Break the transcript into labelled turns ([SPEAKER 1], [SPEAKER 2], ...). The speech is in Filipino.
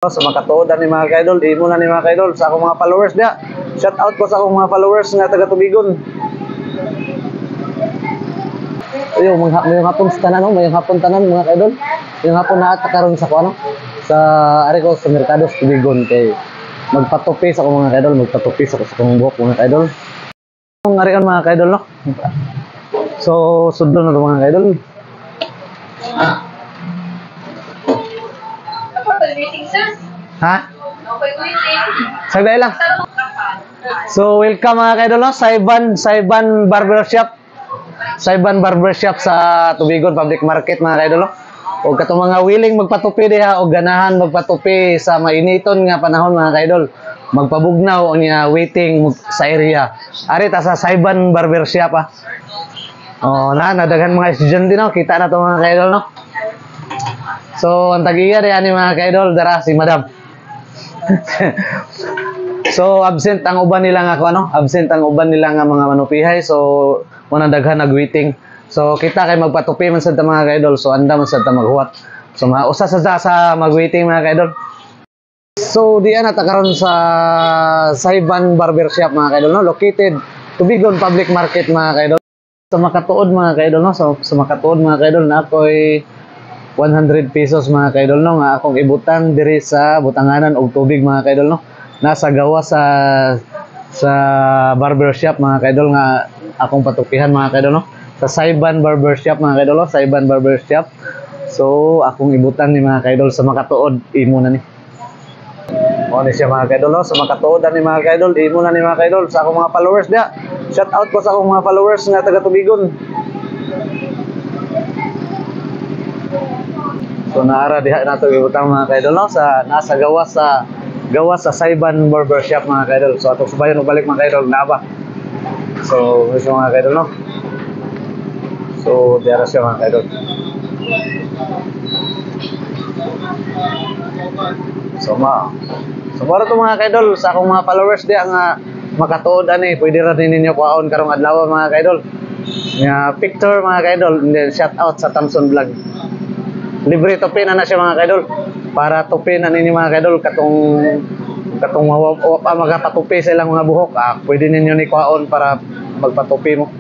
[SPEAKER 1] Sa makatuodan ni mga kaidol, imo na ni mga kaidol sa akong mga followers dia. Shout out ko sa akong mga followers nga taga Tubigon. Ayo mga hapon sa tanan, no? May hapon tanan mga kaidol. Yung hapon na ata karon sa kuno sa ari ko sa merkado sa Tubigon kay magpatupi sa akong mga kaidol, magpatupi sa akong buhok mga kaidol. Ang ari kan mga kaidol, no? So sudlo na mga kaidol. Ha? Sagday lang. So welcome mga kaidol, no? Saiban Barbershop. Saiban Barbershop sa Tubigon Public Market mga kaidol, no? O katong mga willing magpatupi diha o ganahan magpatupi sa mainiton nga panahon mga kaidol. Magpabugnaw niya waiting sa area. Ari ta sa Saiban Barbershop ah. Oh, nadaghan mga estudyante no, kita na to mga kaidol no. So ang tagiya diyan ni mga kaidol dara si Madam. So absent ang uban nila nga ano, absent ang uban nila nga mga manupihay. So muna daghan nag-waiting. So kita kay magpatupi man sad ta mga kaidol. So anda man sad ta maghuwat. So usa sa mag-waiting mga kaidol. So diyan ata karon sa Saiban Barbershop mga kaidol no, located Tubigon Public Market mga kaidol. Sa makatuod mga kaidol no, so sa makatuod mga kaidol na ako'y 100 pesos mga kaidol no nga akong ibutang diri sa butanganan og tubig mga kaidol no. Nasa gawa sa barbershop mga kaidol nga akong patupihan mga kaidol no. Sa Saiban Barbershop mga kaidol no, Saiban Barbershop. So akong ibutang ni mga kaidol sa makatuod imo na ni. Mo ni siya mga kaidol no, sa makatuod ni mga kaidol imo na ni mga kaidol sa akong mga followers dia. Shout out ko sa akong mga followers nga taga Tubigon. So naara diha nato ibutang mga kaidol no sa nasa gawa sa Saiban Barbershop mga kaidol. So atong subayon balik mga kaidol na ba. So ito mga kaidol no. So diara siya mga kaidol. So mara to mga kaidol sa akong mga followers diha nga makatuod ani pwede ra din ninyo kuhaon karong adlaw mga kaidol. Nga picture mga kaidol, then shout out sa Thompson Vlog. Libre tupin na siya mga kaidol. Para tupin na ninyo mga kaidol katong magpatupi sa ilang mga buhok. Pwede ninyo ni kuhaon para magpatupi mo.